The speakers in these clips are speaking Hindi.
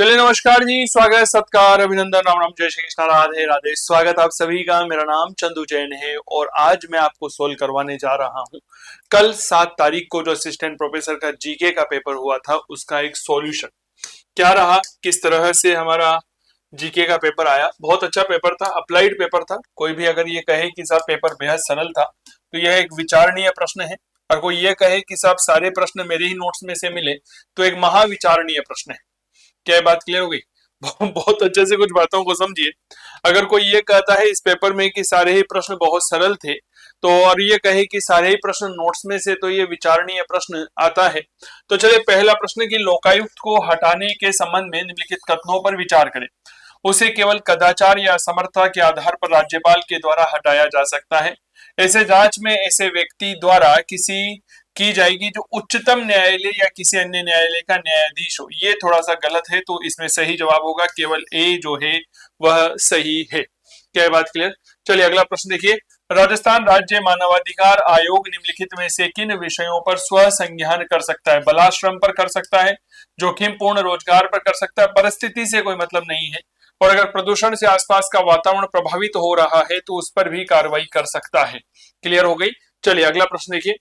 चलिए नमस्कार जी, स्वागत, सत्कार, अभिनंदन, राम राम, जय श्री कृष्ण, राधे राधे। स्वागत आप सभी का। मेरा नाम चंदू जैन है और आज मैं आपको सोल्व करवाने जा रहा हूं कल 7 तारीख को जो असिस्टेंट प्रोफेसर का जीके का पेपर हुआ था उसका एक सॉल्यूशन क्या रहा, किस तरह से हमारा जीके का पेपर आया। बहुत अच्छा पेपर था, अप्लाइड पेपर था। कोई भी अगर ये कहे कि साहब पेपर बेहद सरल था तो यह एक विचारणीय प्रश्न है, और कोई ये कहे कि साहब सारे प्रश्न मेरे ही नोट्स में से मिले तो एक महाविचारणीय प्रश्न है। क्या बात क्लियर हो गई? बहुत अच्छे से कुछ बातों को समझिए। अगर कोई ये कहता है इस पेपर में कि सारे ही प्रश्न बहुत सरल थे, तो और ये कहे कि सारे ही प्रश्न नोट्स में से, तो ये विचारणीय प्रश्न आता है। तो चलिए पहला प्रश्न कि लोकायुक्त को हटाने के संबंध में निम्नलिखित कथनों पर विचार करें। उसे केवल कदाचार या असमर्थता के आधार पर राज्यपाल के द्वारा हटाया जा सकता है। ऐसे जांच में ऐसे व्यक्ति द्वारा किसी की जाएगी जो उच्चतम न्यायालय या किसी अन्य न्यायालय का न्यायाधीश हो। ये थोड़ा सा गलत है, तो इसमें सही जवाब होगा केवल ए जो है वह सही है। क्या बात क्लियर? चलिए अगला प्रश्न देखिए। राजस्थान राज्य मानवाधिकार आयोग निम्नलिखित में से किन विषयों पर स्व संज्ञान कर सकता है? बलाश्रम पर कर सकता है, जोखिम पूर्ण रोजगार पर कर सकता है, परिस्थिति से कोई मतलब नहीं है, और अगर प्रदूषण से आसपास का वातावरण प्रभावित हो रहा है तो उस पर भी कार्रवाई कर सकता है। क्लियर हो गई? चलिए अगला प्रश्न देखिए,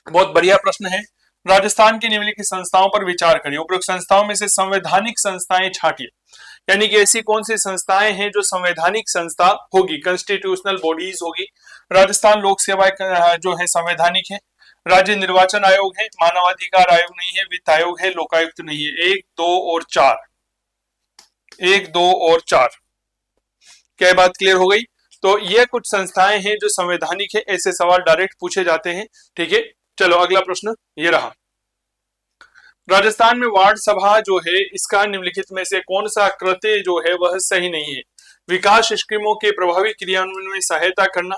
बहुत बढ़िया प्रश्न है। राजस्थान की निम्नलिखित संस्थाओं पर विचार करिए। उपरोक्त संस्थाओं में से संवैधानिक संस्थाएं छांटिए, यानी कि ऐसी कौन सी संस्थाएं हैं जो संवैधानिक संस्था होगी, कॉन्स्टिट्यूशनल बॉडीज होगी। राजस्थान लोक सेवा जो है संवैधानिक है, राज्य निर्वाचन आयोग है, मानवाधिकार आयोग नहीं है, वित्त आयोग है, लोकायुक्त नहीं है। 1, 2 और 4, 1, 2 और 4। क्या बात क्लियर हो गई? तो ये कुछ संस्थाएं हैं जो संवैधानिक है। ऐसे सवाल डायरेक्ट पूछे जाते हैं। ठीक है, चलो अगला प्रश्न ये रहा। राजस्थान में वार्ड सभा जो है इसका निम्नलिखित में से कौन सा कृत्य जो है वह सही नहीं है? विकास स्कीमों के प्रभावी क्रियान्वयन में सहायता करना,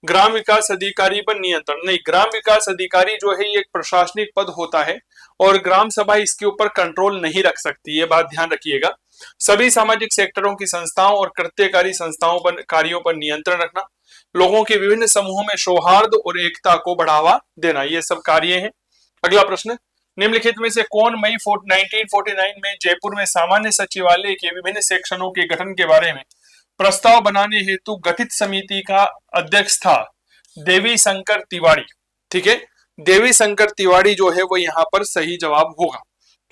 ग्राम विकास अधिकारी पर नियंत्रण नहीं। ग्राम विकास अधिकारी जो है ये एक प्रशासनिक पद होता है और ग्राम सभा इसके ऊपर कंट्रोल नहीं रख सकती, ये बात ध्यान रखिएगा। सभी सामाजिक सेक्टरों की संस्थाओं और कृत्यकारी संस्थाओं पर कार्यों पर नियंत्रण रखना, लोगों के विभिन्न समूहों में सौहार्द और एकता को बढ़ावा देना, ये सब कार्य हैं। अगला प्रश्न, निम्नलिखित में से कौन मई 1949 में जयपुर में सामान्य सचिवालय के विभिन्न सेक्शनों के गठन के बारे में प्रस्ताव बनाने हेतु गठित समिति का अध्यक्ष था? देवी शंकर तिवारी। ठीक है, देवी शंकर तिवारी जो है वो यहाँ पर सही जवाब होगा।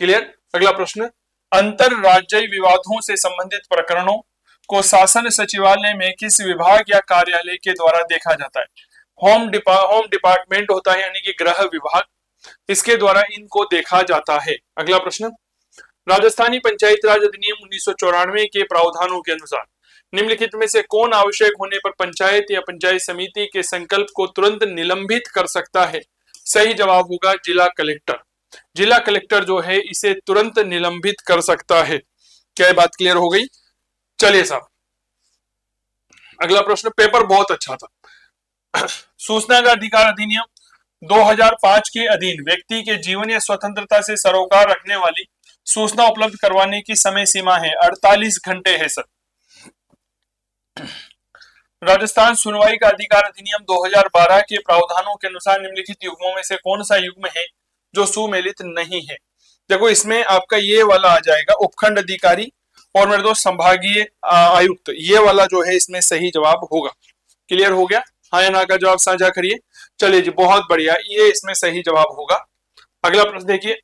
क्लियर? अगला प्रश्न, अंतर राज्य विवादों से संबंधित प्रकरणों को शासन सचिवालय में किस विभाग या कार्यालय के द्वारा देखा जाता है? होम डिपार्टमेंट होता है, यानी कि गृह विभाग, इसके द्वारा इनको देखा जाता है। अगला प्रश्न, राजस्थानी पंचायती राज अधिनियम 1994 के प्रावधानों के अनुसार निम्नलिखित में से कौन आवश्यक होने पर पंचायत या पंचायत समिति के संकल्प को तुरंत निलंबित कर सकता है? सही जवाब होगा जिला कलेक्टर। जिला कलेक्टर जो है इसे तुरंत निलंबित कर सकता है। क्या बात क्लियर हो गई? चलिए साहब अगला प्रश्न, पेपर बहुत अच्छा था। सूचना का अधिकार अधिनियम 2005 के अधीन व्यक्ति के जीवन या स्वतंत्रता से सरोकार रखने वाली सूचना उपलब्ध करवाने की समय सीमा है 48 घंटे है सर। राजस्थान सुनवाई का अधिकार अधिनियम 2012 के प्रावधानों के अनुसार निम्नलिखित युग्मों में से कौन सा युग्म है जो सुमेलित नहीं है? देखो इसमें आपका ये वाला आ जाएगा, उपखंड अधिकारी और मेरे दोस्त संभागीय आयुक्त, ये वाला जो है इसमें सही जवाब होगा। क्लियर हो गया? हाँ या ना का जवाब साझा करिए। चलिए जी, बहुत बढ़िया, ये इसमें सही जवाब होगा। अगला प्रश्न देखिए,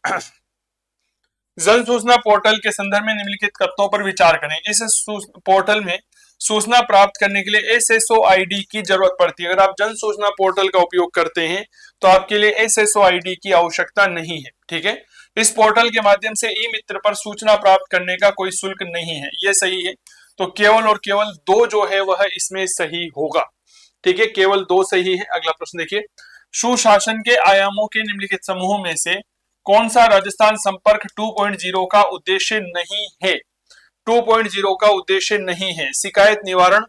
जन सूचना पोर्टल के संदर्भ में निम्नलिखित कथनों पर विचार करें। इस पोर्टल में सूचना प्राप्त करने के लिए SSO ID की जरूरत पड़ती है। अगर आप जन सूचना पोर्टल का उपयोग करते हैं तो आपके लिए SSO ID की आवश्यकता नहीं है। ठीक है, इस पोर्टल के माध्यम से ई मित्र पर सूचना प्राप्त करने का कोई शुल्क नहीं है, ये सही है। तो केवल और केवल 2 जो है वह इसमें सही होगा। ठीक है, केवल 2 सही है। अगला प्रश्न देखिए, सुशासन के आयामों के निम्नलिखित समूह में से कौन सा राजस्थान संपर्क 2.0 का उद्देश्य नहीं है? 2.0 का उद्देश्य नहीं है शिकायत निवारण,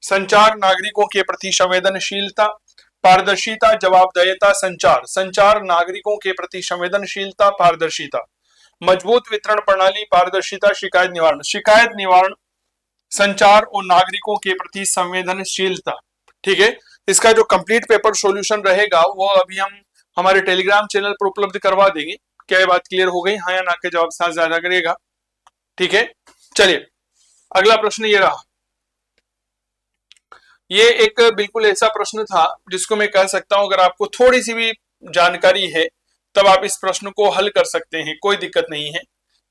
संचार, नागरिकों के प्रति संवेदनशीलता, पारदर्शिता, जवाबदेहिता, संचार नागरिकों के प्रति संवेदनशीलता, पारदर्शिता, मजबूत वितरण प्रणाली, पारदर्शिता, शिकायत निवारण, संचार और नागरिकों के प्रति संवेदनशीलता। ठीक है, इसका जो कंप्लीट पेपर सॉल्यूशन रहेगा वो अभी हम हमारे टेलीग्राम चैनल पर उपलब्ध करवा देंगे। क्या ये बात क्लियर हो गई? हाँ या ना के जवाब साथ ज्यादा करेगा। ठीक है, चलिए अगला प्रश्न ये रहा। ये एक बिल्कुल ऐसा प्रश्न था जिसको मैं कह सकता हूं अगर आपको थोड़ी सी भी जानकारी है तब आप इस प्रश्न को हल कर सकते हैं, कोई दिक्कत नहीं है।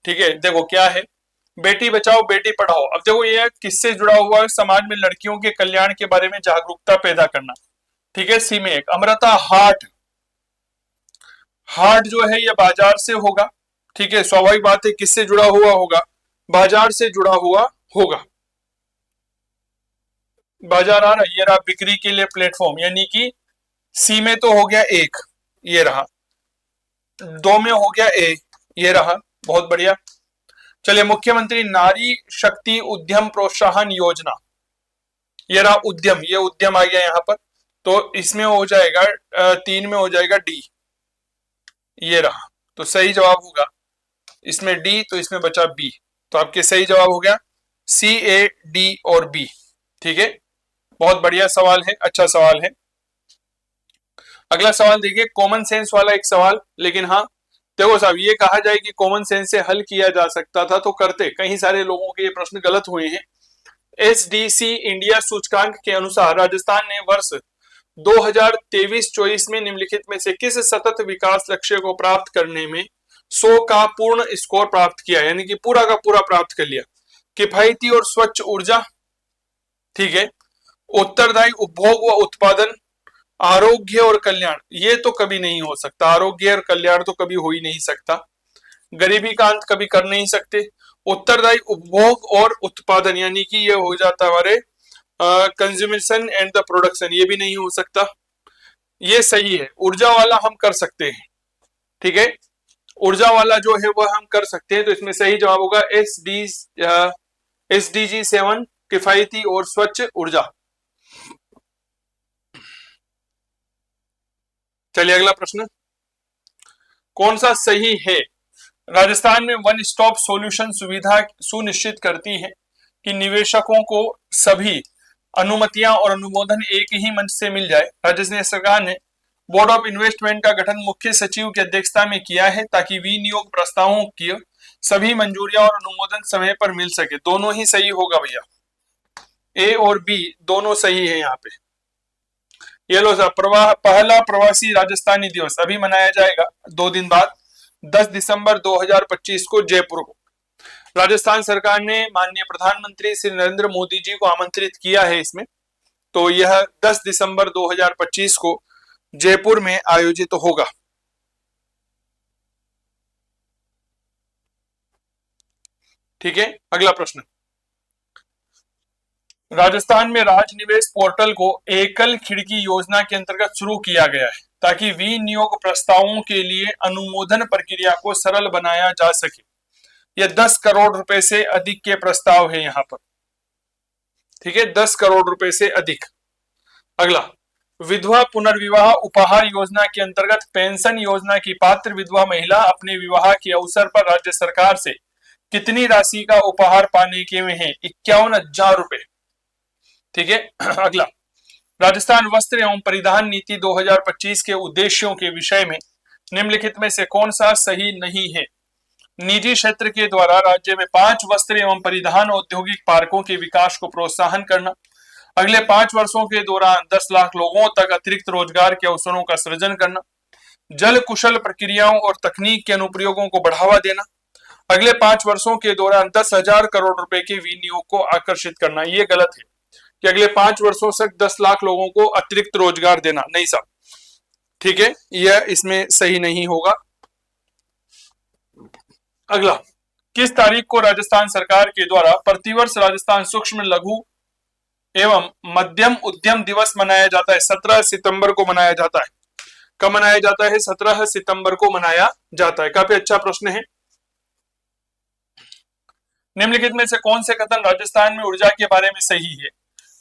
ठीक है, देखो क्या है, बेटी बचाओ बेटी पढ़ाओ। अब देखो ये किससे जुड़ा हुआ है, समाज में लड़कियों के कल्याण के बारे में जागरूकता पैदा करना। ठीक है, सी में एक अमृता हाट, हाट जो है ये बाजार से होगा। ठीक है, स्वाभाविक बात है, किससे जुड़ा हुआ होगा, बाजार से जुड़ा हुआ होगा। बाजार आ रहा, ये रहा बिक्री के लिए प्लेटफॉर्म, यानी कि सी में तो हो गया एक, ये रहा, दो में हो गया ए, ये रहा, बहुत बढ़िया। चलिए मुख्यमंत्री नारी शक्ति उद्यम प्रोत्साहन योजना, ये रहा उद्यम, ये उद्यम आ गया यहां पर, तो इसमें हो जाएगा तीन में हो जाएगा डी, ये रहा, तो सही जवाब होगा इसमें डी, तो इसमें बचा बी, तो आपके सही जवाब हो गया सी, ए, डी और बी। ठीक है, बहुत बढ़िया सवाल है, अच्छा सवाल है। अगला सवाल देखिए, कॉमन सेंस वाला एक सवाल, लेकिन हाँ देखो साहब, ये कहा जाए कि कॉमन सेंस से हल किया जा सकता था तो करते, कई सारे लोगों के ये प्रश्न गलत हुए हैं। एसडीसी इंडिया सूचकांक के अनुसार राजस्थान ने वर्ष 2023-24 में निम्नलिखित में से किस सतत विकास लक्ष्य को प्राप्त करने में 100 का पूर्ण स्कोर प्राप्त किया, यानी कि पूरा का पूरा प्राप्त कर लिया। किफायती और स्वच्छ ऊर्जा, ठीक है, उत्तरदायी उपभोग व उत्पादन, आरोग्य और कल्याण, ये तो कभी नहीं हो सकता, आरोग्य और कल्याण तो कभी हो ही नहीं सकता, गरीबी का अंत कभी कर नहीं सकते, उत्तरदायी उपभोग और उत्पादन यानी कि ये हो जाता हमारे कंज्यूमेशन एंड द प्रोडक्शन, ये भी नहीं हो सकता, ये सही है। ऊर्जा वाला हम कर सकते हैं, ठीक है, ऊर्जा वाला जो है वह हम कर सकते हैं, तो इसमें सही जवाब होगा SDG 7 किफायती और स्वच्छ ऊर्जा। चलिए अगला प्रश्न, कौन सा सही है, राजस्थान में वन स्टॉप सॉल्यूशन सुविधा सुनिश्चित करती है कि निवेशकों को सभी अनुमतियां और अनुमोदन एक ही मंच से मिल जाए। राजस्थान सरकार ने बोर्ड ऑफ इन्वेस्टमेंट का गठन मुख्य सचिव की अध्यक्षता में किया है ताकि विनियोग प्रस्तावों की सभी मंजूरियां और अनुमोदन समय पर मिल सके। दोनों ही सही होगा भैया, ए और बी दोनों सही है यहाँ पे। ये लो साहब, पहला प्रवासी राजस्थानी दिवस अभी मनाया जाएगा 2 दिन बाद, 10 दिसंबर 2025 को जयपुर को। राजस्थान सरकार ने माननीय प्रधानमंत्री श्री नरेंद्र मोदी जी को आमंत्रित किया है इसमें, तो यह 10 दिसंबर 2025 को जयपुर में आयोजित होगा। ठीक है, अगला प्रश्न, राजस्थान में राजनिवेश पोर्टल को एकल खिड़की योजना के अंतर्गत शुरू किया गया है ताकि विनियोग प्रस्तावों के लिए अनुमोदन प्रक्रिया को सरल बनाया जा सके। यह 10 करोड़ रुपए से अधिक के प्रस्ताव है यहाँ पर, ठीक है, 10 करोड़ रुपए से अधिक। अगला, विधवा पुनर्विवाह उपहार योजना के अंतर्गत पेंशन योजना की पात्र विधवा महिला अपने विवाह के अवसर पर राज्य सरकार से कितनी राशि का उपहार पाने के में है, 51,000 रुपए। ठीक है, अगला, राजस्थान वस्त्र एवं परिधान नीति 2025 के उद्देश्यों के विषय में निम्नलिखित में से कौन सा सही नहीं है। निजी क्षेत्र के द्वारा राज्य में 5 वस्त्र एवं परिधान औद्योगिक पार्कों के विकास को प्रोत्साहन करना, अगले 5 वर्षों के दौरान 10 लाख लोगों तक अतिरिक्त रोजगार के अवसरों का सृजन करना, जल कुशल प्रक्रियाओं और तकनीक के अनुप्रयोगों को बढ़ावा देना, अगले 5 वर्षों के दौरान 10,000 करोड़ रुपए के विनियोग को आकर्षित करना। ये गलत है कि अगले 5 वर्षों तक 10 लाख लोगों को अतिरिक्त रोजगार देना, नहीं साहब, ठीक है, यह इसमें सही नहीं होगा। अगला, किस तारीख को राजस्थान सरकार के द्वारा प्रतिवर्ष राजस्थान सूक्ष्म लघु एवं मध्यम उद्यम दिवस मनाया जाता है? 17 सितंबर को मनाया जाता है। कब मनाया जाता है? 17 सितंबर को मनाया जाता है। काफी अच्छा प्रश्न है। निम्नलिखित में से कौन से कथन राजस्थान में ऊर्जा के बारे में सही है?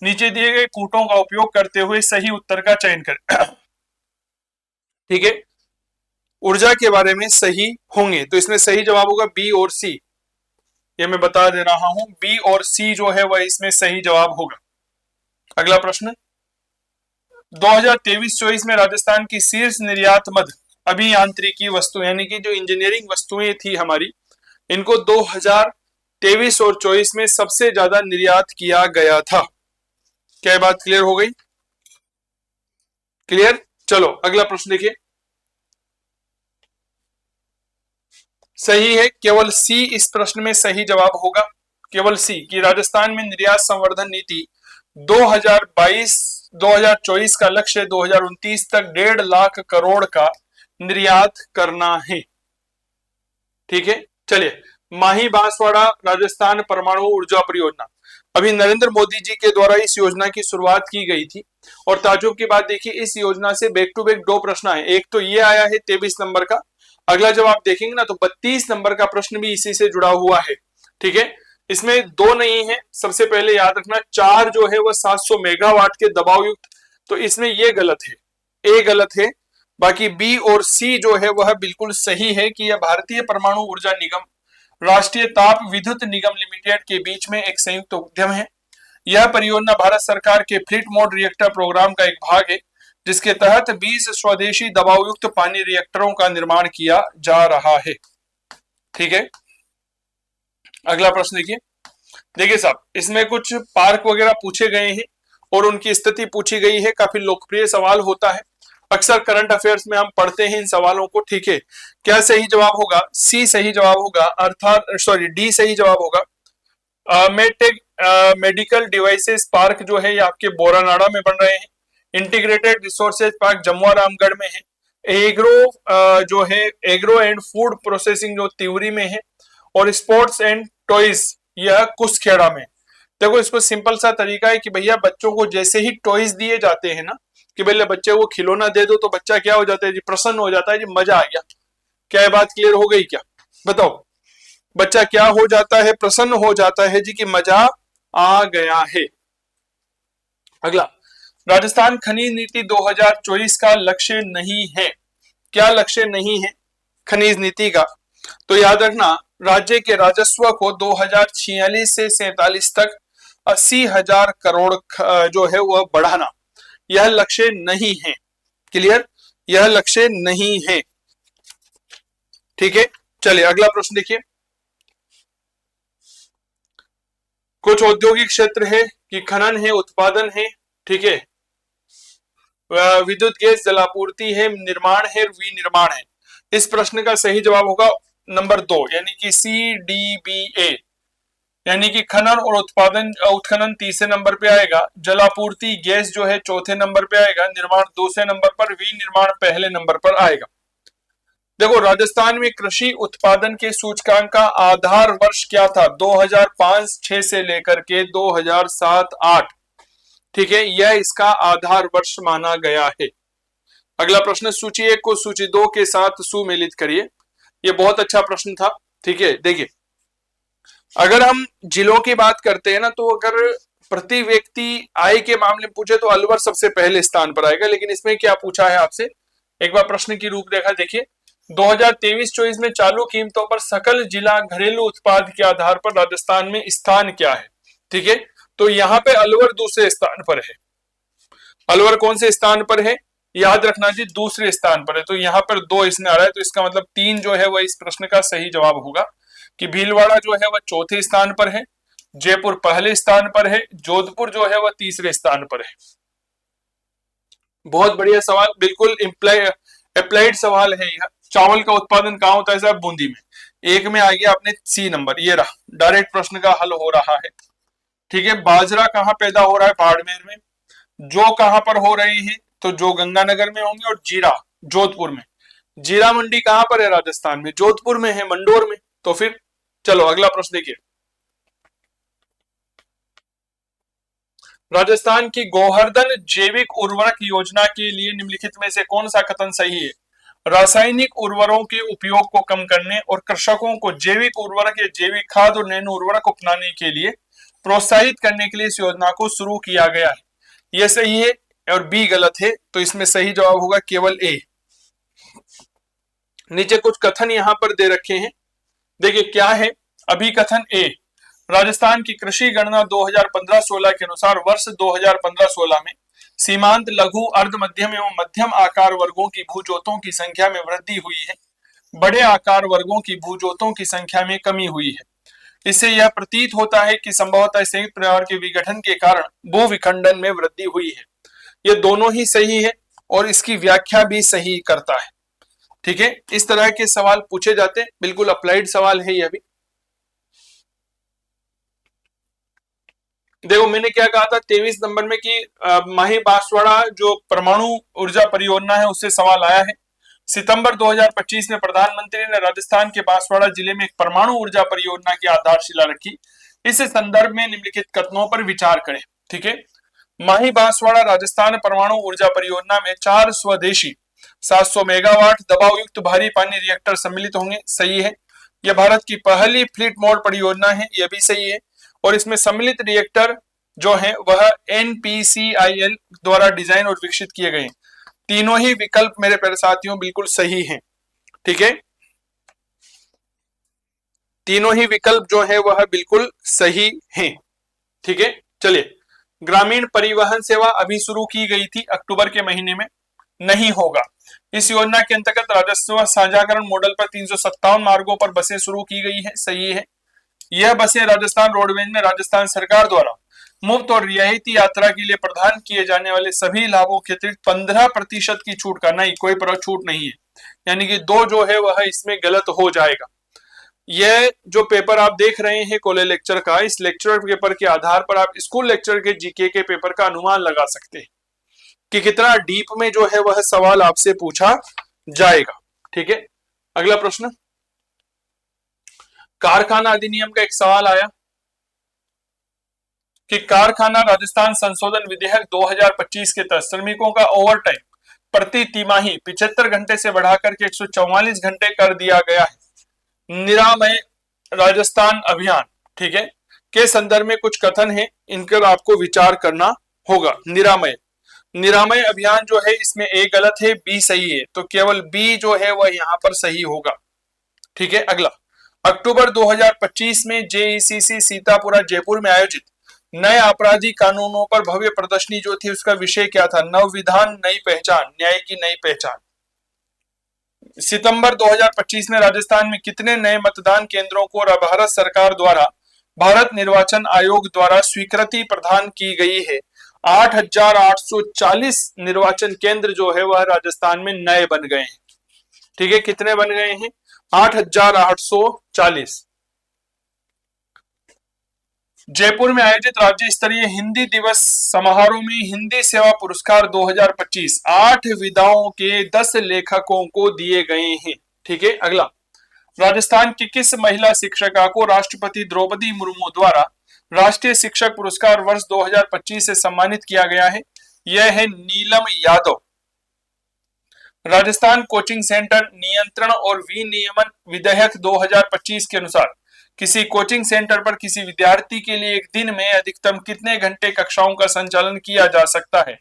नीचे दिए गए कूटों का उपयोग करते हुए सही उत्तर का चयन करें। ठीक है, ऊर्जा के बारे में सही होंगे, तो इसमें सही जवाब होगा बी और सी। ये मैं बता दे रहा हूं, बी और सी जो है वह इसमें सही जवाब होगा। अगला प्रश्न, 2023-24 में राजस्थान की शीर्ष निर्यात मद अभियांत्रिकी वस्तु यानी कि जो इंजीनियरिंग वस्तुएं थी हमारी, इनको 2023 23 और 24 में सबसे ज्यादा निर्यात किया गया था? क्या ये बात क्लियर हो गई? क्लियर। चलो अगला प्रश्न देखिए। सही है, केवल सी इस प्रश्न में सही जवाब होगा। केवल सी कि राजस्थान में निर्यात संवर्धन नीति 2022-2024 का लक्ष्य 2029 तक 1.5 लाख करोड़ का निर्यात करना है। ठीक है, चलिए। माही बांसवाड़ा राजस्थान परमाणु ऊर्जा परियोजना, अभी नरेंद्र मोदी जी के द्वारा इस योजना की शुरुआत की गई थी। और ताजुब की बात देखिए, इस योजना से बैक टू बैक 2 प्रश्न आए। एक तो ये आया है 23 नंबर का, अगला जब आप देखेंगे ना तो 32 नंबर का प्रश्न भी इसी से जुड़ा हुआ है। ठीक है, इसमें 2 नहीं है। सबसे पहले याद रखना 4 जो है वह 700 मेगावाट के दबाव युक्त, तो इसमें ये गलत है, ए गलत है। बाकी बी और सी जो है वह बिल्कुल सही है कि यह भारतीय परमाणु ऊर्जा निगम राष्ट्रीय ताप विद्युत निगम लिमिटेड के बीच में एक संयुक्त उद्यम है। यह परियोजना भारत सरकार के फ्लीट मोड रिएक्टर प्रोग्राम का एक भाग है, जिसके तहत 20 स्वदेशी दबावयुक्त पानी रिएक्टरों का निर्माण किया जा रहा है। ठीक है, अगला प्रश्न देखिए। देखिए साहब, इसमें कुछ पार्क वगैरह पूछे गए हैं और उनकी स्थिति पूछी गई है। काफी लोकप्रिय सवाल होता है, अक्सर करंट अफेयर्स में हम पढ़ते हैं इन सवालों को। ठीक है, क्या सही जवाब होगा? सी सही जवाब होगा, अर्थात सॉरी डी सही जवाब होगा। मेडटेक मेडिकल डिवाइसेस पार्क जो है ये आपके बोरानाड़ा में बन रहे हैं। Integrated resources park Jamua Ramgarh में है। एग्रो जो है एग्रो एंड फूड प्रोसेसिंग जो तिवरी में है। और स्पोर्ट्स एंड टॉयज यह कुसखेड़ा में। देखो, इसको सिंपल सा तरीका है कि भैया बच्चों को जैसे ही टॉयज दिए जाते हैं ना, कि भैया बच्चे को खिलौना दे दो तो बच्चा क्या हो जाता है जी? प्रसन्न हो जाता है जी, मजा आ गया। क्या ये बात क्लियर हो गई क्या? बताओ, बच्चा क्या हो जाता है? प्रसन्न हो जाता है जी कि मजा आ गया है। अगला, राजस्थान खनिज नीति 2024 का लक्ष्य नहीं है। क्या लक्ष्य नहीं है खनिज नीति का? तो याद रखना, राज्य के राजस्व को 2046 से 47 तक 80,000 करोड़ जो है वह बढ़ाना, यह लक्ष्य नहीं है। क्लियर, यह लक्ष्य नहीं है। ठीक है, चलिए अगला प्रश्न देखिए। कुछ औद्योगिक क्षेत्र है कि खनन है, उत्पादन है, ठीक है, विद्युत गैस जलापूर्ति है, निर्माण है, विनिर्माण है। इस प्रश्न का सही जवाब होगा नंबर 2, यानी कि सी डी बी ए, यानी कि खनन और उत्पादन उत्खनन तीसरे नंबर पे आएगा, जलापूर्ति गैस जो है चौथे नंबर पे आएगा, निर्माण दूसरे नंबर पर, विनिर्माण पहले नंबर पर आएगा। देखो, राजस्थान में कृषि उत्पादन के सूचकांक का आधार वर्ष क्या था? 2005-6 से लेकर के 2007-8। ठीक है, यह इसका आधार वर्ष माना गया है। अगला प्रश्न, सूची 1 को सूची 2 के साथ सुमेलित करिए। यह बहुत अच्छा प्रश्न था। ठीक है, देखिए, अगर हम जिलों की बात करते हैं ना, तो अगर प्रति व्यक्ति आय के मामले में पूछे तो अलवर सबसे पहले स्थान पर आएगा। लेकिन इसमें क्या पूछा है आपसे, एक बार प्रश्न की रूपरेखा देखिए। 2023-24 में चालू कीमतों पर सकल जिला घरेलू उत्पाद के आधार पर राजस्थान में स्थान क्या है? ठीक है, तो यहाँ पे अलवर दूसरे स्थान पर है। अलवर कौन से स्थान पर है? याद रखना जी, दूसरे स्थान पर है। तो यहाँ पर 2 इसमें आ रहा है, तो इसका मतलब 3 जो है वह इस प्रश्न का सही जवाब होगा कि भीलवाड़ा जो है वह चौथे स्थान पर है, जयपुर पहले स्थान पर है, जोधपुर जो है वह तीसरे स्थान पर है। बहुत बढ़िया सवाल, बिल्कुल अप्लाइड सवाल है यह। चावल का उत्पादन कहाँ होता है साहब? बूंदी में। एक में आ गया अपने सी नंबर, ये रहा, डायरेक्ट प्रश्न का हल हो रहा है। ठीक है, बाजरा कहाँ पैदा हो रहा है? बाड़मेर में। जो कहां पर हो रही है? तो जो गंगानगर में होंगे, और जीरा जोधपुर में। जीरा मंडी कहां पर है? राजस्थान में, जोधपुर में है, मंडोर में। तो फिर चलो अगला प्रश्न देखिए। राजस्थान की गोवर्धन जैविक उर्वरक योजना के लिए निम्नलिखित में से कौन सा कथन सही है? रासायनिक उर्वरकों के उपयोग को कम करने और कृषकों को जैविक उर्वरक या जैविक खाद और नैनो उर्वरक अपनाने के लिए प्रोत्साहित करने के लिए इस योजना को शुरू किया गया है। यह सही है और बी गलत है, तो इसमें सही जवाब होगा केवल ए। नीचे कुछ कथन यहां पर दे रखे हैं, देखिए क्या है। अभी कथन ए, राजस्थान की कृषि गणना 2015-16 के अनुसार वर्ष 2015-16 में सीमांत लघु अर्ध मध्यम एवं मध्यम आकार वर्गों की भूजोतों की संख्या में वृद्धि हुई है, बड़े आकार वर्गों की भूजोतों की संख्या में कमी हुई है। इससे यह प्रतीत होता है कि संभवतः संयुक्त परिवार के विघटन के कारण भू विखंडन में वृद्धि हुई है। ये दोनों ही सही है और इसकी व्याख्या भी सही करता है। ठीक है, इस तरह के सवाल पूछे जाते हैं, बिल्कुल अप्लाइड सवाल है यह भी। देखो मैंने क्या कहा था 23 नंबर में कि माही बांसवाड़ा जो परमाणु ऊर्जा परियोजना है उससे सवाल आया है। सितंबर 2025 में प्रधानमंत्री ने राजस्थान के बांसवाड़ा जिले में एक परमाणु ऊर्जा परियोजना की आधारशिला रखी। इस संदर्भ में निम्नलिखित कथनों पर विचार करें। ठीक है, माही बांसवाड़ा राजस्थान परमाणु ऊर्जा परियोजना में 4 स्वदेशी 700 मेगावाट दबाव युक्त भारी पानी रिएक्टर सम्मिलित होंगे। सही है। यह भारत की पहली फ्लीट मोड परियोजना है, यह भी सही है। और इसमें सम्मिलित रिएक्टर जो है वह NPCIL द्वारा डिजाइन और विकसित किए गए। तीनों ही विकल्प मेरे प्यारे साथियों बिल्कुल सही हैं। ठीक है, तीनों ही विकल्प जो है वह बिल्कुल सही हैं। ठीक है, चलिए ग्रामीण परिवहन सेवा अभी शुरू की गई थी अक्टूबर के महीने में, नहीं होगा। इस योजना के अंतर्गत राजस्व साझाकरण मॉडल पर 357 मार्गों पर बसें शुरू की गई है। सही है। यह बसें राजस्थान रोडवेज में राजस्थान सरकार द्वारा मुफ्त और रियायती यात्रा के लिए प्रदान किए जाने वाले सभी लाभों के अतिरिक्त 15% की छूट का, नहीं कोई छूट नहीं है, यानी कि 2 जो है वह इसमें गलत हो जाएगा। यह जो पेपर आप देख रहे हैं कॉलेज लेक्चर का, इस लेक्चर पेपर के आधार पर आप स्कूल लेक्चर के जीके के पेपर का अनुमान लगा सकते हैं कि कितना डीप में जो है वह सवाल आपसे पूछा जाएगा। ठीक है, अगला प्रश्न, कारखाना अधिनियम का एक सवाल आया कि कारखाना राजस्थान संशोधन विधेयक 2025 के तहत श्रमिकों का ओवर टाइम प्रति तिमाही 75 घंटे से बढ़ाकर के 144 घंटे कर दिया गया है। निरामय राजस्थान अभियान, ठीक है, के संदर्भ में कुछ कथन है, इन पर आपको विचार करना होगा। निरामय अभियान जो है इसमें ए गलत है, बी सही है, तो केवल बी जो है वह यहां पर सही होगा। ठीक है, अगला, अक्टूबर 2025 में JECC सीतापुरा जयपुर में आयोजित नए आपराधिक कानूनों पर भव्य प्रदर्शनी जो थी उसका विषय क्या था? नव विधान नई पहचान, न्याय की नई पहचान। सितंबर 2025 में राजस्थान में कितने नए मतदान केंद्रों को भारत सरकार द्वारा भारत निर्वाचन आयोग द्वारा स्वीकृति प्रदान की गई है? 8,840 निर्वाचन केंद्र जो है वह राजस्थान में नए बन गए हैं। ठीक है, कितने बन गए हैं? 8,840। जयपुर में आयोजित राज्य स्तरीय हिंदी दिवस समारोह में हिंदी सेवा पुरस्कार 2025 8 विधाओं के 10 लेखकों को दिए गए हैं। ठीक है, अगला, राजस्थान की किस महिला शिक्षिका को राष्ट्रपति द्रौपदी मुर्मू द्वारा राष्ट्रीय शिक्षक पुरस्कार वर्ष 2025 से सम्मानित किया गया है? यह है नीलम यादव। राजस्थान कोचिंग सेंटर नियंत्रण और विनियमन विधेयक 2025 के अनुसार किसी कोचिंग सेंटर पर किसी विद्यार्थी के लिए एक दिन में अधिकतम कितने घंटे कक्षाओं का संचालन किया जा सकता है?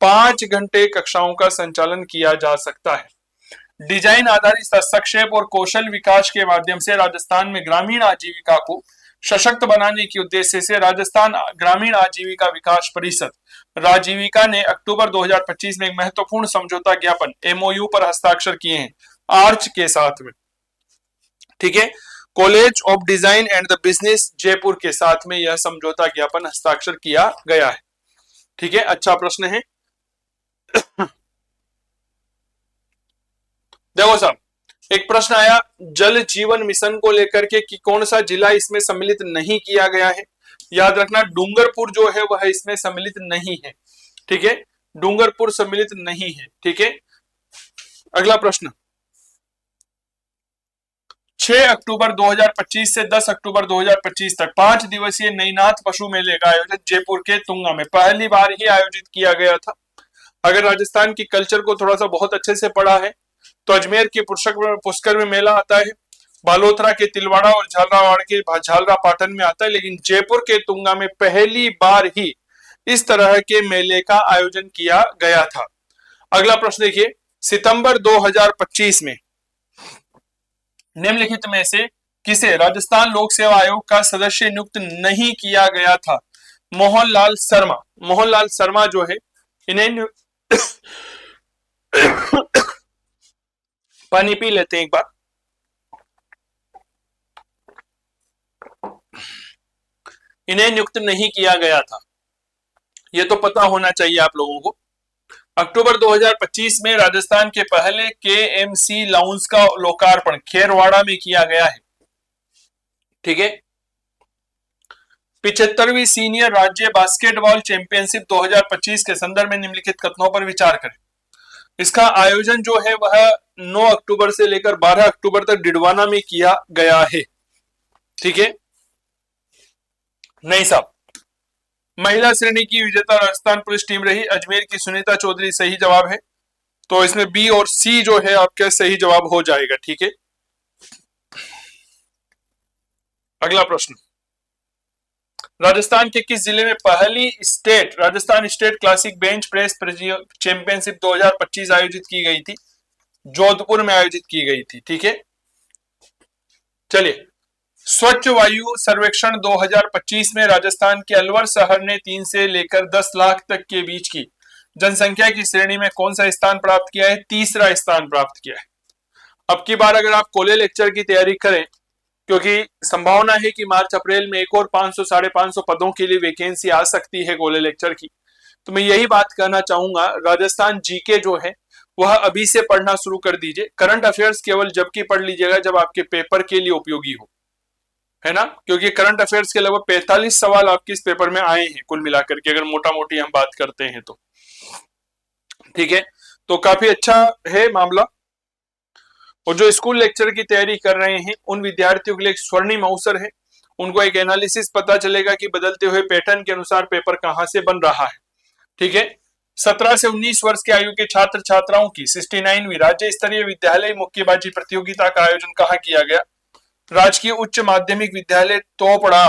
5 घंटे कक्षाओं का संचालन किया जा सकता है। डिजाइन आधारित हस्तक्षेप और कौशल विकास के माध्यम से राजस्थान में ग्रामीण आजीविका को सशक्त बनाने के उद्देश्य से राजस्थान ग्रामीण आजीविका विकास परिषद राजीविका ने अक्टूबर 2025 में एक महत्वपूर्ण समझौता ज्ञापन MOU पर हस्ताक्षर किए हैं आर्च के साथ में। ठीक है, college of design and the business Jaipur के साथ में यह समझौता ज्ञापन हस्ताक्षर किया गया है। ठीक है, अच्छा प्रश्न है। देखो साहब, एक प्रश्न आया जल जीवन मिशन को लेकर के कि कौन सा जिला इसमें सम्मिलित नहीं किया गया है। याद रखना डूंगरपुर जो है वह इसमें सम्मिलित नहीं है। ठीक है, डूंगरपुर सम्मिलित नहीं है। ठीक है, अगला प्रश्न, 6 अक्टूबर 2025 से 10 अक्टूबर 2025 तक 5 दिवसीय नईनाथ पशु मेले का आयोजन जयपुर के तुंगा में पहली बार ही आयोजित किया गया था। अगर राजस्थान की कल्चर को थोड़ा सा बहुत अच्छे से पढ़ा है तो अजमेर के पुष्कर में मेला आता है, बालोतरा के तिलवाड़ा और झालरावाड़ के झालरा पाटन में आता है, लेकिन जयपुर के तुंगा में पहली बार ही इस तरह के मेले का आयोजन किया गया था। अगला प्रश्न देखिए, सितंबर 2025 में निम्नलिखित में से किसे राजस्थान लोक सेवा आयोग का सदस्य नियुक्त नहीं किया गया था? मोहनलाल शर्मा। मोहनलाल शर्मा जो है इन्हें पानी पी लेते हैं एक बार। इन्हें नियुक्त नहीं किया गया था। यह तो पता होना चाहिए आप लोगों को। अक्टूबर 2025 में राजस्थान के पहले केएमसी लाउंज का लोकार्पण खेरवाड़ा में किया गया है। ठीक है। 75वीं सीनियर राज्य बास्केटबॉल चैंपियनशिप 2025 के संदर्भ में निम्नलिखित कथनों पर विचार करें। इसका आयोजन जो है वह 9 अक्टूबर से लेकर 12 अक्टूबर तक डिडवाना में किया गया है। ठीक है। नहीं साहब, महिला श्रेणी की विजेता राजस्थान पुलिस टीम रही, अजमेर की सुनीता चौधरी सही जवाब है। तो इसमें बी और सी जो है आपके सही जवाब हो जाएगा। ठीक है। अगला प्रश्न, राजस्थान के किस जिले में पहली Rajasthan state classic bench press championship 2025 आयोजित की गई थी? जोधपुर में आयोजित की गई थी। ठीक है। चलिए, स्वच्छ वायु सर्वेक्षण 2025 में राजस्थान के अलवर शहर ने 3 से लेकर 10 लाख तक के बीच की जनसंख्या की श्रेणी में कौन सा स्थान प्राप्त किया है? तीसरा स्थान प्राप्त किया है। अब की बार अगर आप कॉलेज लेक्चर की तैयारी करें, क्योंकि संभावना है कि मार्च अप्रैल में एक और 500 550 पदों के लिए वैकेंसी आ सकती है कॉलेज लेक्चर की, तो मैं यही बात कहना चाहूंगा, राजस्थान जीके जो है वह अभी से पढ़ना शुरू कर दीजिए। करंट अफेयर्स केवल जब की पढ़ लीजिएगा जब आपके पेपर के लिए उपयोगी हो, है ना, क्योंकि करंट अफेयर्स के लगभग 45 सवाल आपके इस पेपर में आए हैं कुल मिलाकर के, अगर मोटा मोटी हम बात करते हैं तो। ठीक है, तो काफी अच्छा है मामला। और जो स्कूल लेक्चर की तैयारी कर रहे हैं उन विद्यार्थियों के लिए एक स्वर्णिम अवसर है। उनको एक एनालिसिस पता चलेगा कि बदलते हुए पैटर्न के अनुसार पेपर कहां से बन रहा है। ठीक है। 17 से 19 वर्ष की आयु के छात्र छात्राओं की 69वीं राज्य स्तरीय विद्यालय मुक्केबाजी प्रतियोगिता का आयोजन कहां किया गया? राजकीय उच्च माध्यमिक विद्यालय तोपड़ा,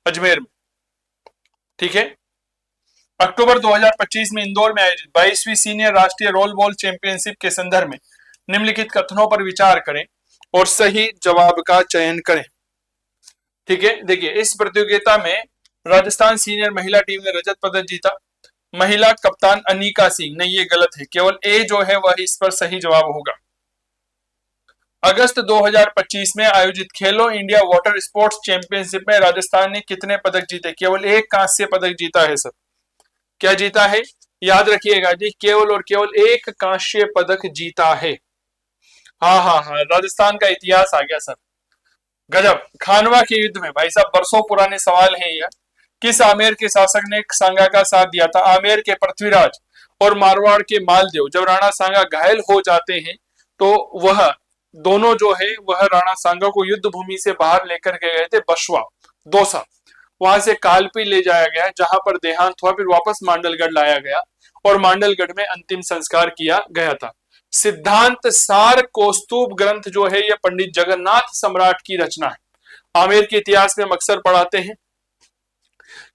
अजमेर में। ठीक है। अक्टूबर 2025 में इंदौर में आयोजित 22वीं सीनियर राष्ट्रीय रोल बॉल चैंपियनशिप के संदर्भ में निम्नलिखित कथनों पर विचार करें और सही जवाब का चयन करें। ठीक है। देखिए, इस प्रतियोगिता में राजस्थान सीनियर महिला टीम ने रजत पदक जीता। महिला कप्तान अनिका सिंह, नहीं ये गलत है, केवल ए जो है वह इस पर सही जवाब होगा। अगस्त 2025 में आयोजित खेलो इंडिया वाटर स्पोर्ट्स चैंपियनशिप में राजस्थान ने कितने पदक जीते? केवल एक कांस्य पदक जीता है सर। क्या जीता है? याद रखिएगा जी, केवल और केवल एक कांस्य पदक जीता है। हाँ हाँ हाँ, राजस्थान का इतिहास आ गया सर। गजब। खानवा के युद्ध में, भाई साहब बरसों पुराने सवाल है यह, किस आमेर के शासक ने सांगा का साथ दिया था? आमेर के पृथ्वीराज और मारवाड़ के मालदेव। जब राणा सांगा घायल हो जाते हैं तो वह दोनों जो है वह राणा सांगा को युद्ध भूमि से बाहर लेकर के गए थे, बशवा दौसा, वहां से कालपी ले जाया गया जहां पर देहांत हुआ, फिर वापस मांडलगढ़ लाया गया और मांडलगढ़ में अंतिम संस्कार किया गया था। सिद्धांत सार कौस्तुभ ग्रंथ जो है यह पंडित जगन्नाथ सम्राट की रचना है। आमेर के इतिहास में हम अक्सर पढ़ाते हैं।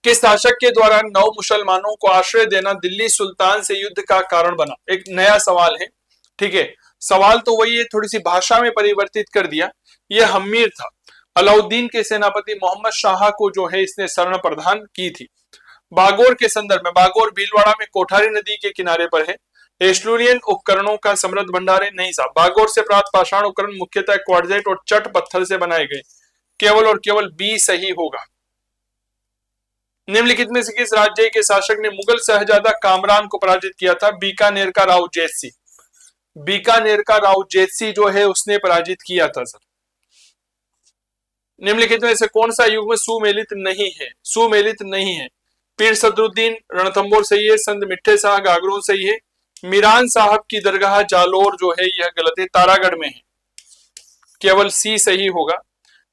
किस शासक के द्वारा 9 मुसलमानों को आश्रय देना दिल्ली सुल्तान से युद्ध का कारण बना? एक नया सवाल है। ठीक है, सवाल तो वही है, थोड़ी सी भाषा में परिवर्तित कर दिया। यह हम्मीर था। अलाउद्दीन के सेनापति मोहम्मद शाह को जो है इसने शरण प्रदान की थी। बागोर के संदर्भ में, बागोर भीलवाड़ा में कोठारी नदी के किनारे पर है। एस्टूरियन उपकरणों का समृद्ध भंडार है? नहीं साहब, बागोर से प्राप्त पाषाण उपकरण मुख्यतः क्वार्ट्जाइट और चट पत्थर से बनाए गए। केवल और केवल बी सही होगा। निम्नलिखित में से किस राज्य के शासक ने मुगल शहजादा कामरान को पराजित किया था? बीकानेर का राव जैतसी। बीकानेर का राव जैतसी जो है उसने पराजित किया था सर। निम्नलिखित में से कौन सा युग में सुमेलित नहीं है? सुमेलित नहीं है। पीर सदरुद्दीन, रणथंबोर सही है, संत मिट्ठे शाह गागरोन सही है, मीरान साहब की दरगाह जालोर जो है यह गलत है, तारागढ़ में है। केवल सी सही होगा।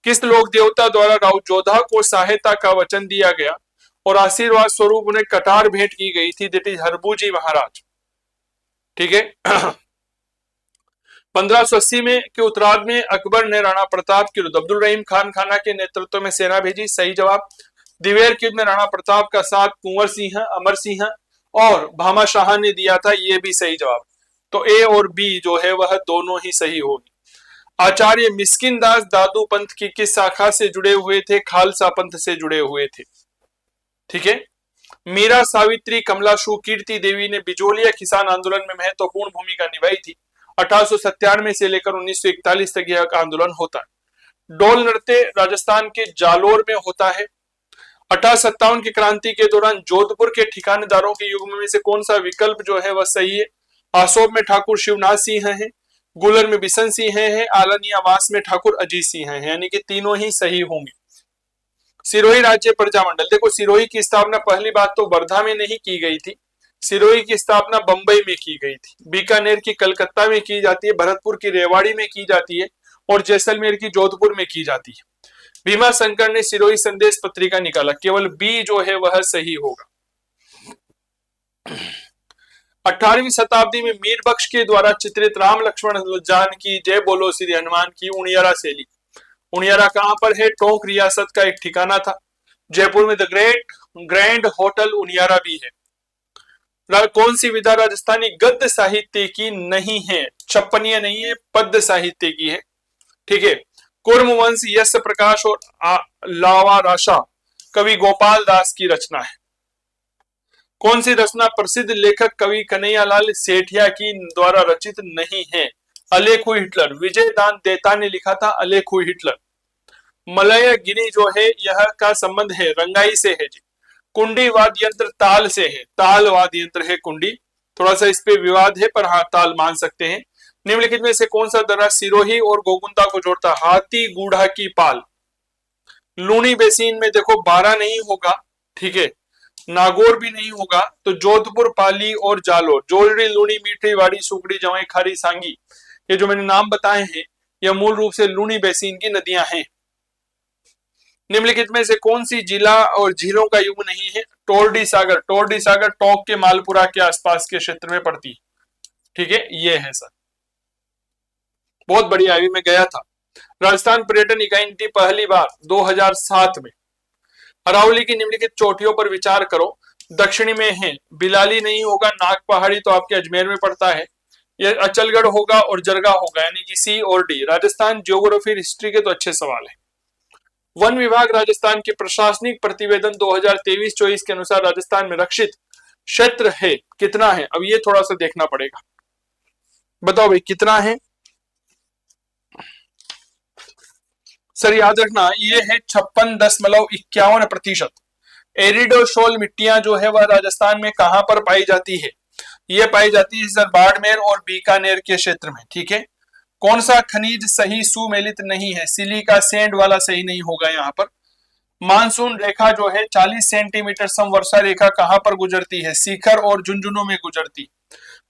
किस लोक देवता द्वारा राव जोधा को सहायता का वचन दिया गया और आशीर्वाद स्वरूप उन्हें कटार भेंट की गई थी? दैट इज हरबूजी महाराज। ठीक है। 1580 में के उत्तरार्ध में अकबर ने राणा प्रताप के विरुद्ध अब्दुल रहीम खान खाना के नेतृत्व में सेना भेजी। सही जवाब। दिवेर के युद्ध में राणा प्रताप का साथ कुंवर सिंह, अमर सिंह और भामा शाह ने दिया था। ये भी सही जवाब। तो ए और बी जो है वह दोनों ही सही होगी। आचार्य मिस्किन दास दादू पंथ की किस शाखा से जुड़े हुए थे? खालसा पंथ से जुड़े हुए थे। ठीक है। मीरा सावित्री कमला कीर्ति देवी ने बिजोलिया किसान आंदोलन में महत्वपूर्ण भूमिका निभाई थी। 1897 से लेकर 1941 तक यह आंदोलन होता है। डोल नृत्य राजस्थान के जालोर में होता है। 1857 की क्रांति के दौरान जोधपुर के ठिकानेदारों के युग्म में से कौन सा विकल्प जो है वह सही है? आसोब में ठाकुर शिवनाथ सिंह हैं, गुलर में बिशन सिंह है, आलनी आवास में ठाकुर अजीत सिंह हैं, यानी कि तीनों ही सही होंगे। सिरोही राज्य प्रजामंडल, देखो सिरोही की स्थापना पहली बात तो वर्धा में नहीं की गई थी, सिरोही की स्थापना बंबई में की गई थी, बीकानेर की कलकत्ता में की जाती है, भरतपुर की रेवाड़ी में की जाती है और जैसलमेर की जोधपुर में की जाती है। भीमा शंकर ने सिरोही संदेश पत्रिका निकाला, केवल बी जो है वह सही होगा। 18वीं शताब्दी में मीर बख्श के द्वारा चित्रित राम लक्ष्मण जानकी जय बोलो श्री हनुमान की उनियारा शैली, उनियारा कहां पर है? टोंक रियासत का एक ठिकाना था। जयपुर में द ग्रैंड होटल उनियारा भी है। कौन सी विधा राजस्थानी गद्य साहित्य की नहीं है? छप्पनीय नहीं है, पद्य साहित्य की है। ठीक है। कुर्म वंश यश प्रकाश और लावा राशा कवि गोपाल दास की रचना है। कौन सी रचना प्रसिद्ध लेखक कवि कन्हैयालाल सेठिया की द्वारा रचित नहीं है? अलेखु हिटलर, विजय दान देता ने लिखा था अलेखु हिटलर। मलय गिनी जो है यह का संबंध है रंगाई से है जी। कुंडी वाद्य यंत्र ताल से है, ताल वाद्य यंत्र है कुंडी, थोड़ा सा इस पे विवाद है पर हाँ ताल मान सकते हैं। निम्नलिखित में से कौन सा दर्रा सिरोही और गोगुंदा को जोड़ता? हाथी गूढ़ा की पाल। लूनी बेसिन में देखो 12 नहीं होगा, ठीक है, नागौर भी नहीं होगा, तो जोधपुर, पाली और जालोर, जोलड़ी, लूनी, मीठी, वाड़ी, सुकड़ी, जवाई, खारी, सांगी, ये जो मैंने नाम बताए हैं यह मूल रूप से लूनी बेसिन की नदियां हैं। निम्नलिखित में से कौन सी जिला और झीलों का युग नहीं है? टोरडी सागर, टोरडी सागर टोंक के मालपुरा के आसपास के क्षेत्र में पड़ती है। ठीक है, ये है सर, बहुत बढ़िया, अभी मैं गया था। राजस्थान पर्यटन इकाई नीति पहली बार 2007 में। अरावली की निम्नलिखित चोटियों पर विचार करो। दक्षिणी में है, बिलाली नहीं होगा, नाग पहाड़ी तो आपके अजमेर में पड़ता है, यह अचलगढ़ होगा और जरगा होगा, यानी कि सी और डी। राजस्थान ज्योग्राफी हिस्ट्री के तो अच्छे सवाल है। वन विभाग राजस्थान के प्रशासनिक प्रतिवेदन 2023-24 के अनुसार राजस्थान में रक्षित क्षेत्र है कितना है? अब ये थोड़ा सा देखना पड़ेगा, बताओ भाई कितना है? सर याद रखना ये है 56.51%। एरिडोशोल मिट्टियां जो है वह राजस्थान में कहां पर पाई जाती है? ये पाई जाती है सर बाड़मेर और बीकानेर के क्षेत्र में। ठीक है। कौन सा खनिज सही सुमेलित नहीं है? सिलिका सैंड वाला सही नहीं होगा यहाँ पर। मानसून रेखा जो है 40 सेंटीमीटर समवर्षा रेखा कहां पर गुजरती है? शिखर और झुंझुनों में गुजरती।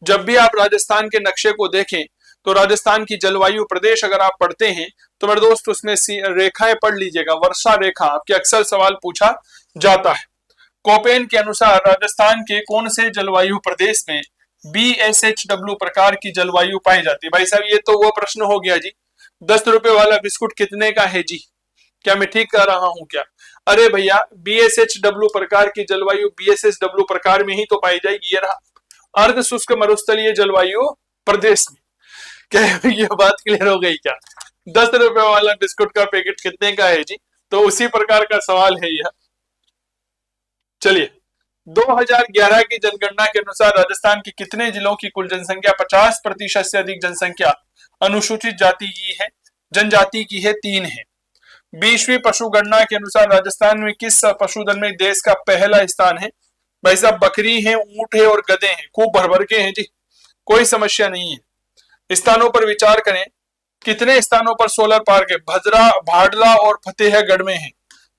जब भी आप राजस्थान के नक्शे को देखें तो राजस्थान की जलवायु प्रदेश अगर आप पढ़ते हैं तो मेरे दोस्त उसमें रेखाएं पढ़ लीजिएगा, वर्षा रेखा आपके अक्सर सवाल पूछा जाता है। कोपेन के अनुसार राजस्थान के कौन से जलवायु प्रदेश में BSHW प्रकार की जलवायु पाई जाती है? भाई साहब ये तो वो प्रश्न हो गया जी, 10 रुपए वाला बिस्कुट कितने का है जी? क्या मैं ठीक कर रहा हूं क्या? अरे भैया BSHW प्रकार की जलवायु BSHW प्रकार में ही तो पाई जाएगी। ये रहा अर्ध शुष्क मरुस्थलीय जलवायु प्रदेश में। क्या ये बात क्लियर हो गई क्या? 10 रुपए वाला बिस्कुट का पैकेट कितने का है जी? तो उसी प्रकार का सवाल है यह। चलिए, 2011 की जनगणना के अनुसार राजस्थान की कितने जिलों की कुल जनसंख्या 50% से अधिक जनसंख्या अनुसूचित जाति की है? जनजाति की है, 3 है। 20वीं पशुगणना के अनुसार राजस्थान में किस पशुधन में देश का पहला स्थान है? भाई साहब बकरी है, ऊंट है और गधे हैं, खूब भर भर के हैं जी, कोई समस्या नहीं है। स्थानों पर विचार करें, कितने स्थानों पर सोलर पार्क है? भद्रा, भाडला और फतेहगढ़ में है।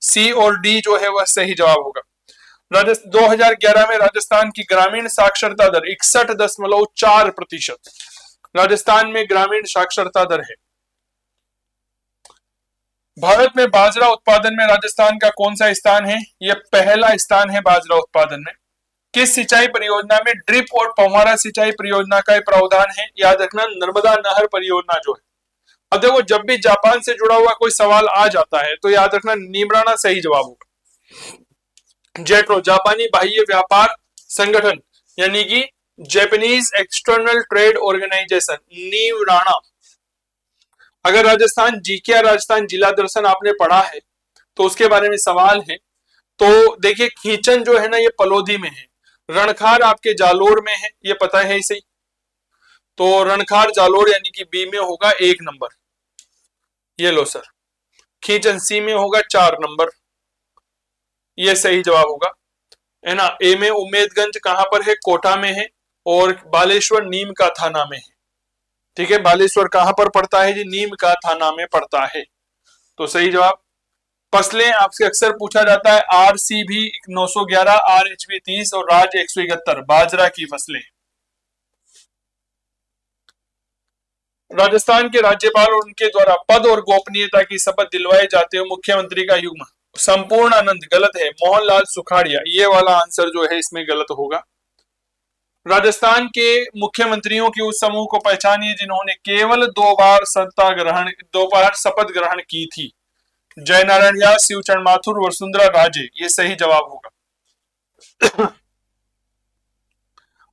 सी और डी जो है वह सही जवाब होगा। 2011 में राजस्थान की ग्रामीण साक्षरता दर 61.4%। राजस्थान में ग्रामीण साक्षरता दर है। भारत में बाजरा उत्पादन में राजस्थान का कौन सा स्थान है? यह पहला स्थान है बाजरा उत्पादन में। किस सिंचाई परियोजना में ड्रिप और फव्वारा सिंचाई परियोजना का प्रावधान है? याद रखना नर्मदा नहर परियोजना जो है। अब देखो जब भी जापान से जुड़ा हुआ कोई सवाल आ जाता है तो याद रखना नीमराना सही जवाब होगा। जेट्रो, जापानी बाह्य व्यापार संगठन, यानी कि Japanese external trade organization, Neemrana. अगर राजस्थान जीके या राजस्थान जिला दर्शन आपने पढ़ा है तो उसके बारे में सवाल है। तो देखिए खींचन जो है ना ये पलोधी में है, रणखार आपके जालोर में है, ये पता है इसे। तो रणखार जालोर यानी कि बी में होगा 1 नंबर। ये लो सर, खींचन सी में होगा 4 नंबर। ये सही जवाब होगा, है ना। ए में उम्मेदगंज कहां पर है, कोटा में है, और बालेश्वर नीम का थाना में है। ठीक है, बालेश्वर कहां पर पड़ता है जी, नीम का थाना में पड़ता है, तो सही जवाब। फसलें आपसे अक्सर पूछा जाता है, RCB 911, RHB 30 और राज 171, बाजरा की फसलें। राजस्थान के राज्यपाल और उनके द्वारा पद और गोपनीयता की शपथ दिलवाए जाते हुए मुख्यमंत्री का युग्म, संपूर्ण आनंद गलत है, मोहनलाल सुखाड़िया, ये वाला आंसर जो है इसमें गलत होगा। राजस्थान के मुख्यमंत्रियों के उस समूह को पहचानिए जिन्होंने केवल 2 बार शपथ ग्रहण की थी। जयनारायण व्यास, शिवचरण माथुर, वसुंधरा राजे, ये सही जवाब होगा।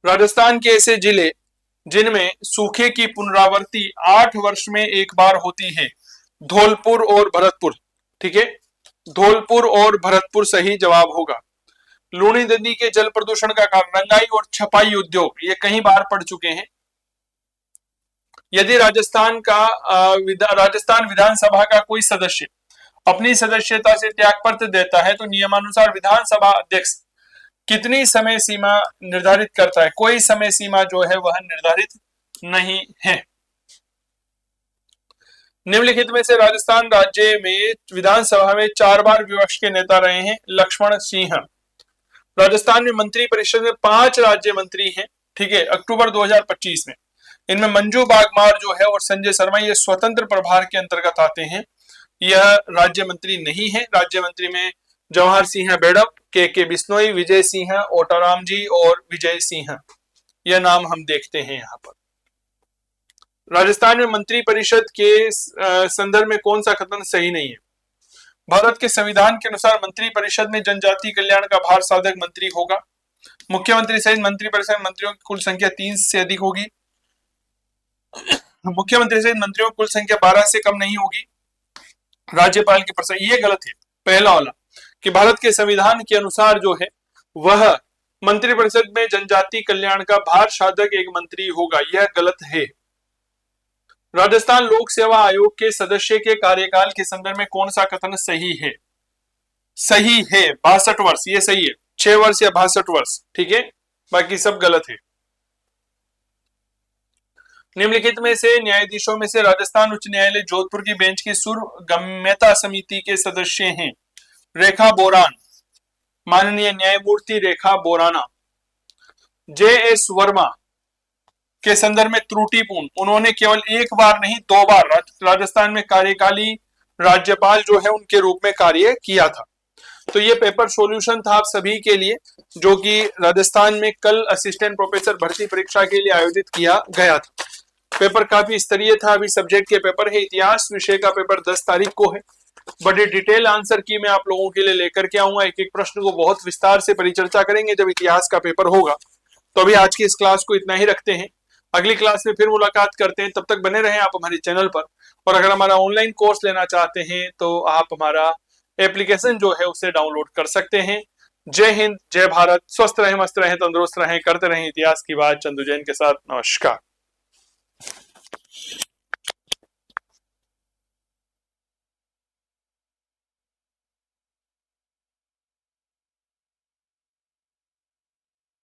राजस्थान के ऐसे जिले जिनमें सूखे की पुनरावृत्ति 8 वर्ष में एक बार होती है, धौलपुर और भरतपुर। ठीक है, धौलपुर और भरतपुर सही जवाब होगा। लूणी नदी के जल प्रदूषण का कारण रंगाई और छपाई उद्योग, ये कई बार पढ़ चुके हैं। यदि राजस्थान विधानसभा का कोई सदस्य अपनी सदस्यता से त्यागपत्र देता है तो नियमानुसार विधानसभा अध्यक्ष कितनी समय सीमा निर्धारित करता है, कोई समय सीमा जो है वह निर्धारित नहीं है। निम्नलिखित में से राजस्थान राज्य में विधानसभा में 4 बार विपक्ष के नेता रहे हैं, लक्ष्मण सिंह। राजस्थान में मंत्री परिषद में 5 राज्य मंत्री हैं, ठीक है, अक्टूबर 2025 में। इनमें मंजू बागमार जो है और संजय शर्मा, ये स्वतंत्र प्रभार के अंतर्गत आते हैं, यह राज्य मंत्री नहीं है। राज्य मंत्री में जवाहर सिंह बेड़प, के बिश्नोई, विजय सिंह, ओटाराम जी और विजय सिंह, यह नाम हम देखते हैं यहाँ पर। राजस्थान में मंत्री परिषद के संदर्भ में कौन सा कथन सही नहीं है? भारत के संविधान के अनुसार मंत्री परिषद में जनजाति कल्याण का भार साधक मंत्री होगा। मुख्यमंत्री सहित मंत्री परिषद मंत्रियों की कुल संख्या 3 से अधिक होगी। मुख्यमंत्री सहित मंत्रियों की कुल संख्या 12 से कम नहीं होगी। राज्यपाल की प्रसन्न, ये गलत है पहला वाला, कि भारत के संविधान के अनुसार जो है वह मंत्रिपरिषद में जनजाति कल्याण का भार साधक एक मंत्री होगा, यह गलत है। राजस्थान लोक सेवा आयोग के सदस्य के कार्यकाल के संदर्भ में कौन सा कथन सही है? सही है 62 वर्ष, ये सही है, 6 वर्ष या 62 वर्ष, ठीक है, बाकी सब गलत है। निम्नलिखित में से न्यायाधीशों में से राजस्थान उच्च न्यायालय जोधपुर की बेंच की सुरगम्यता समिति के सदस्य हैं रेखा बोरान, माननीय न्यायमूर्ति रेखा बोराना। JS वर्मा के संदर्भ में त्रुटिपूर्ण, उन्होंने केवल 1 बार नहीं 2 बार राजस्थान में कार्यकाली राज्यपाल जो है उनके रूप में कार्य किया था। तो ये पेपर सॉल्यूशन था आप सभी के लिए, जो कि राजस्थान में कल असिस्टेंट प्रोफेसर भर्ती परीक्षा के लिए आयोजित किया गया था। पेपर काफी स्तरीय था। अभी सब्जेक्ट के पेपर है, इतिहास विषय का पेपर 10 तारीख को है। बड़े डिटेल आंसर की मैं आप लोगों के लिए लेकर के आऊंगा, एक एक प्रश्न को बहुत विस्तार से परिचर्चा करेंगे जब इतिहास का पेपर होगा। तो अभी आज की इस क्लास को इतना ही रखते हैं, अगली क्लास में फिर मुलाकात करते हैं। तब तक बने रहें आप हमारे चैनल पर, और अगर हमारा ऑनलाइन कोर्स लेना चाहते हैं तो आप हमारा एप्लीकेशन जो है उसे डाउनलोड कर सकते हैं। जय हिंद, जय भारत, स्वस्थ रहें, मस्त रहें, तंदुरुस्त रहें, करते रहें इतिहास की बात चंदू जैन के साथ। नमस्कार।